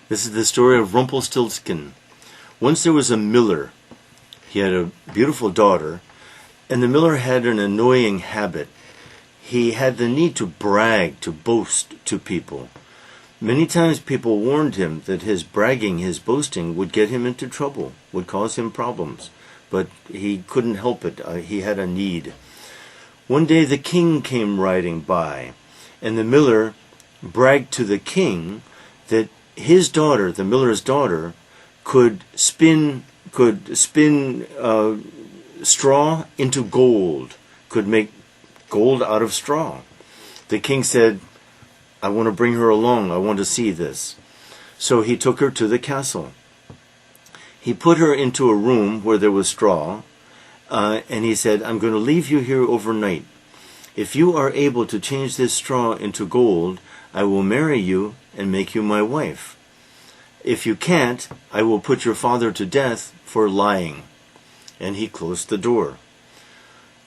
This is the story of Rumpelstiltskin. Once there was a miller. He had a beautiful daughter, and the miller had an annoying habit. He had the need to brag, to boast to people. Many times people warned him that his bragging, his boasting, would get him into trouble, would cause him problems. But he couldn't help it. He had a need. One day the king came riding by, and the miller bragged to the king that his daughter, the miller's daughter, could spin straw into gold, could make gold out of straw. The king said, I want to bring her along. I want to see this. So he took her to the castle. He put her into a room where there was straw, and he said, I'm going to leave you here overnight. If you are able to change this straw into gold, I will marry you and make you my wife. If you can't, I will put your father to death for lying. And he closed the door.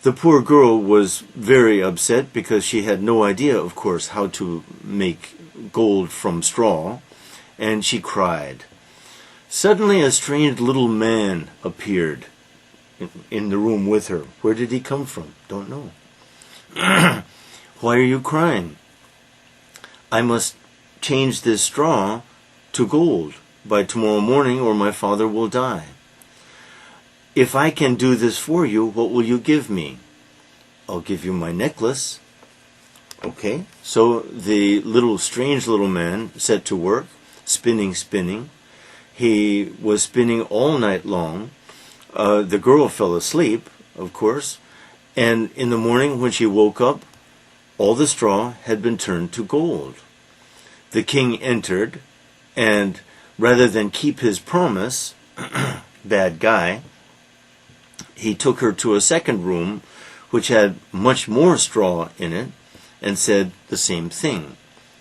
The poor girl was very upset because she had no idea, of course, how to make gold from straw, and she cried. Suddenly a strange little man appeared in the room with her. Where did he come from? Don't know. Why are you crying? I must change this straw to gold by tomorrow morning or my father will die. If I can do this for you, what will you give me? I'll give you my necklace. Okay, so the strange little man set to work, spinning. He was spinning all night long. The girl fell asleep, of course, and in the morning when she woke up, all the straw had been turned to gold. The king entered, and rather than keep his promise, bad guy, he took her to a second room, which had much more straw in it, and said the same thing.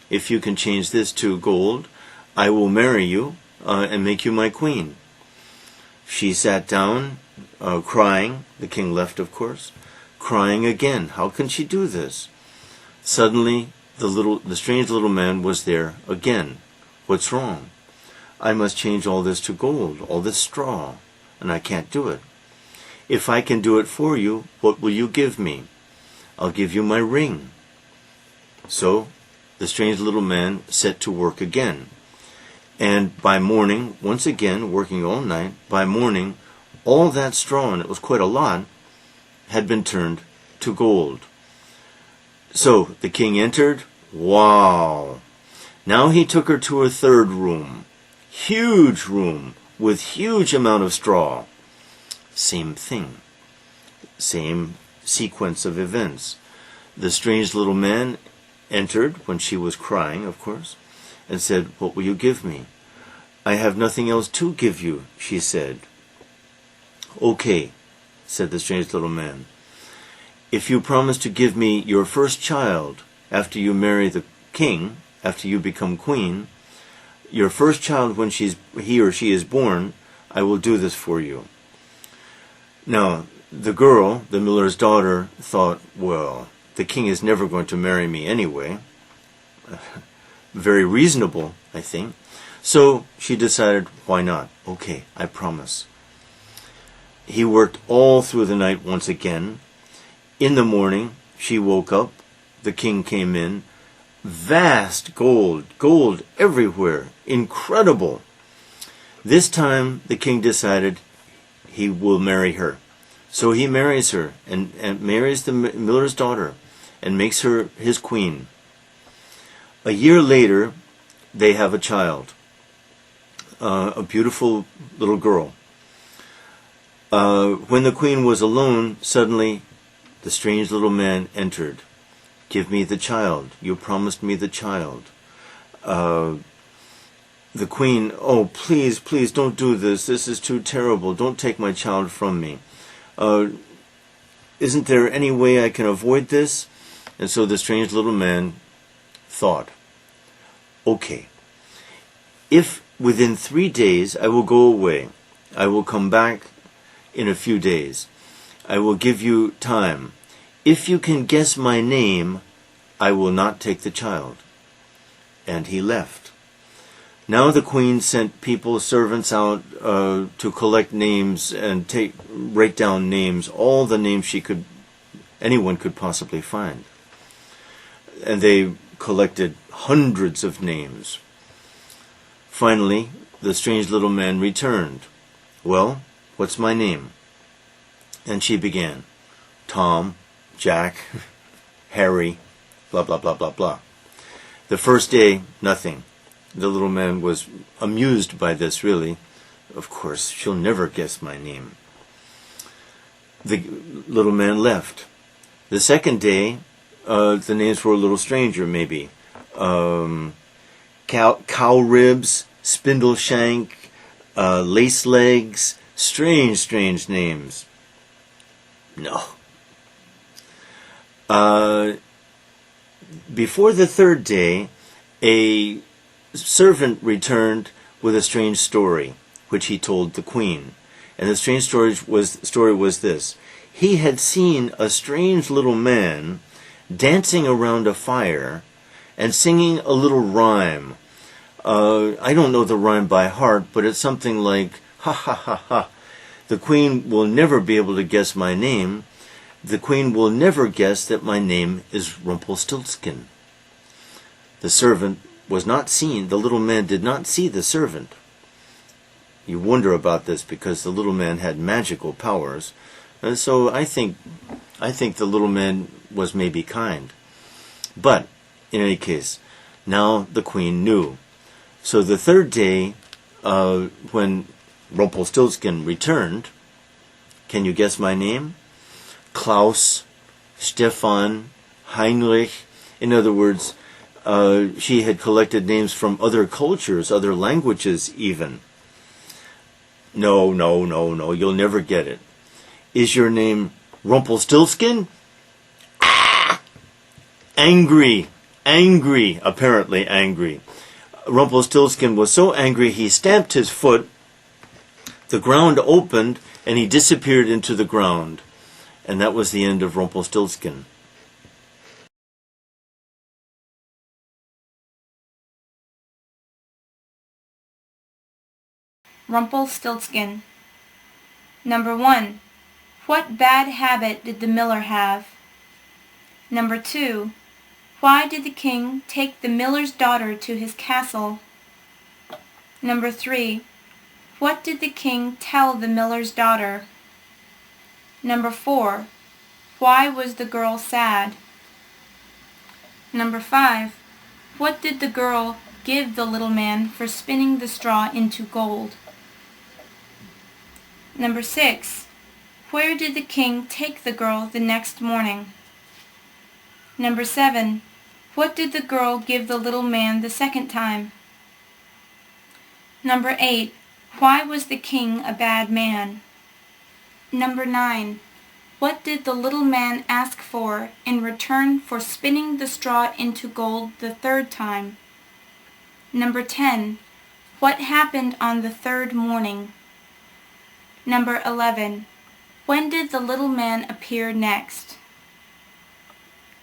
If you can change this to gold, I will marry you and make you my queen. She sat down, crying. The king left, of course, crying again. How can she do this? Suddenly, the strange little man was there again. What's wrong? I must change all this to gold, all this straw, and I can't do it. If I can do it for you, what will you give me? I'll give you my ring. So the strange little man set to work again. And by morning, once again, working all night, by morning, all that straw, and it was quite a lot, had been turned to gold. So the king entered. Wow! Now he took her to a third room. Huge room with huge amount of straw. Same thing. Same sequence of events. The strange little man entered when she was crying, of course, and said, what will you give me? I have nothing else to give you, she said. Okay, said the strange little man. If you promise to give me your first child after you marry the king, after you become queen, your first child when he or she is born, I will do this for you. Now, the girl, the miller's daughter, thought, well, the king is never going to marry me anyway. Very reasonable, I think. So she decided, why not? Okay, I promise. He worked all through the night once again. In the morning, she woke up. The king came in. Vast gold everywhere. Incredible. This time, the king decided he will marry her. So he marries her and marries the miller's daughter and makes her his queen. A year later, they have a child, a beautiful little girl. When the queen was alone, suddenly the strange little man entered. Give me the child. You promised me the child. The queen, oh, please, don't do this. This is too terrible. Don't take my child from me. Isn't there any way I can avoid this? And so the strange little man thought, okay, if within 3 days I will go away, I will come back in a few days. I will give you time. If you can guess my name, I will not take the child. And he left. Now the queen sent people, servants out to collect names and write down names, all the names anyone could possibly find. And they collected hundreds of names. Finally, the strange little man returned. "Well, what's my name?" And she began. Tom, Jack, Harry, blah, blah, blah, blah, blah. The first day, nothing. The little man was amused by this, really. Of course, she'll never guess my name. The little man left. The second day, the names were a little stranger, maybe. Cow ribs, spindle shank, lace legs, strange names. No. Before the third day, a servant returned with a strange story, which he told the queen. And the strange story was this. He had seen a strange little man dancing around a fire and singing a little rhyme. I don't know the rhyme by heart, but it's something like, ha ha ha ha. The queen will never be able to guess my name. The queen will never guess that my name is Rumpelstiltskin. The servant was not seen. The little man did not see the servant. You wonder about this because the little man had magical powers. And so I think the little man was maybe kind. But, in any case, now the queen knew. So the third day, when Rumpelstiltskin returned, can you guess my name? Klaus, Stefan, Heinrich. In other words, she had collected names from other cultures, other languages even. No, you'll never get it. Is your name Rumpelstiltskin? Ah! Angry, apparently angry. Rumpelstiltskin was so angry he stamped his foot, the ground opened, and he disappeared into the ground. And that was the end of Rumpelstiltskin. Rumpelstiltskin. Number 1. What bad habit did the miller have? Number 2. Why did the king take the miller's daughter to his castle? Number 3. What did the king tell the miller's daughter? Number 4. Why was the girl sad? Number 5. What did the girl give the little man for spinning the straw into gold? Number 6. Where did the king take the girl the next morning? Number 7. What did the girl give the little man the second time? Number 8. Why was the king a bad man? Number 9. What did the little man ask for in return for spinning the straw into gold the third time? Number 10. What happened on the third morning? Number 11. When did the little man appear next?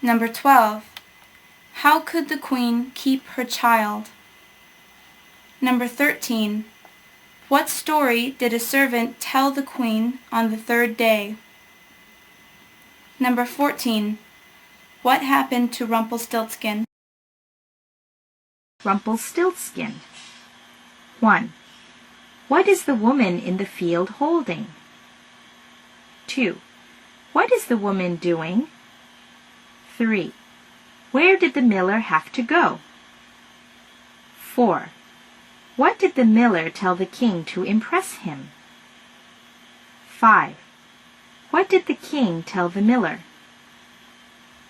Number 12. How could the queen keep her child? Number 13. What story did a servant tell the queen on the third day? Number 14. What happened to Rumpelstiltskin? Rumpelstiltskin. 1. What is the woman in the field holding? 2. What is the woman doing? 3. Where did the miller have to go? 4. What did the miller tell the king to impress him? 5. What did the king tell the miller?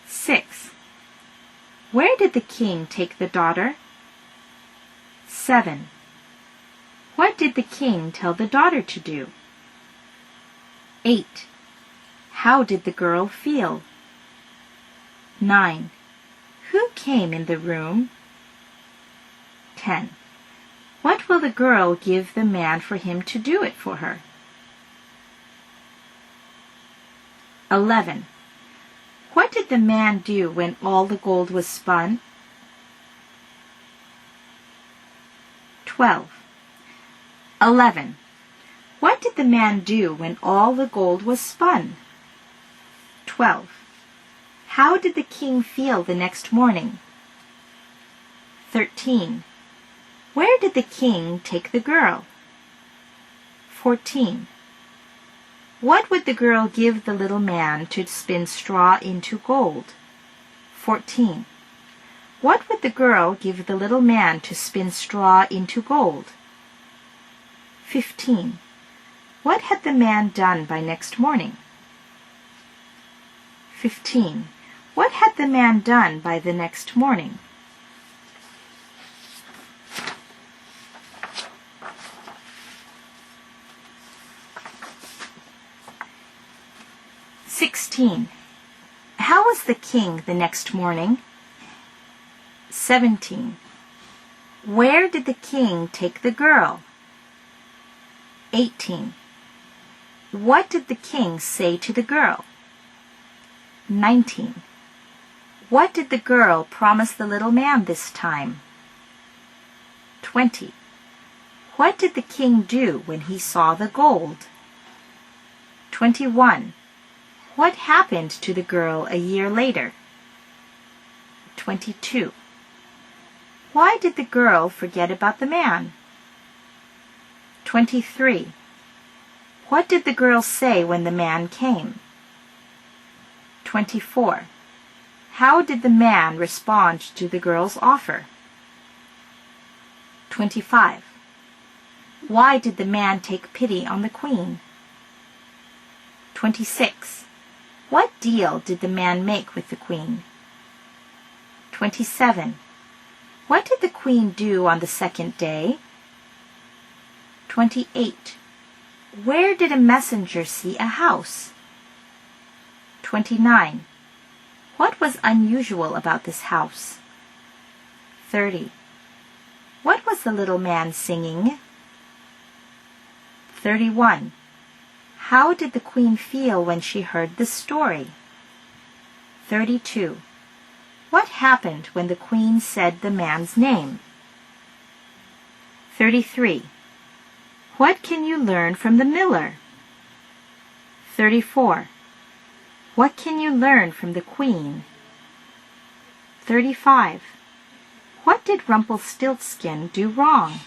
6. Where did the king take the daughter? 7. What did the king tell the daughter to do? 8. How did the girl feel? 9. Who came in the room? 10. What will the girl give the man for him to do it for her? 11. What did the man do when all the gold was spun? 12. 11. What did the man do when all the gold was spun? 12. How did the king feel the next morning? 13. Where did the king take the girl? 14. What would the girl give the little man to spin straw into gold? 14. What would the girl give the little man to spin straw into gold? 15. What had the man done by next morning? 15. What had the man done by the next morning? How was the king the next morning? 17. Where did the king take the girl? 18. What did the king say to the girl? 19. What did the girl promise the little man this time? 20. What did the king do when he saw the gold? 21. What happened to the girl a year later? 22. Why did the girl forget about the man? 23. What did the girl say when the man came? 24. How did the man respond to the girl's offer? 25. Why did the man take pity on the queen? 26. What deal did the man make with the queen? 27. What did the queen do on the second day? 28. Where did a messenger see a house? 29. What was unusual about this house? 30. What was the little man singing? 31. How did the queen feel when she heard the story? 32. What happened when the queen said the man's name? 33. What can you learn from the miller? 34. What can you learn from the queen? 35. What did Rumpelstiltskin do wrong?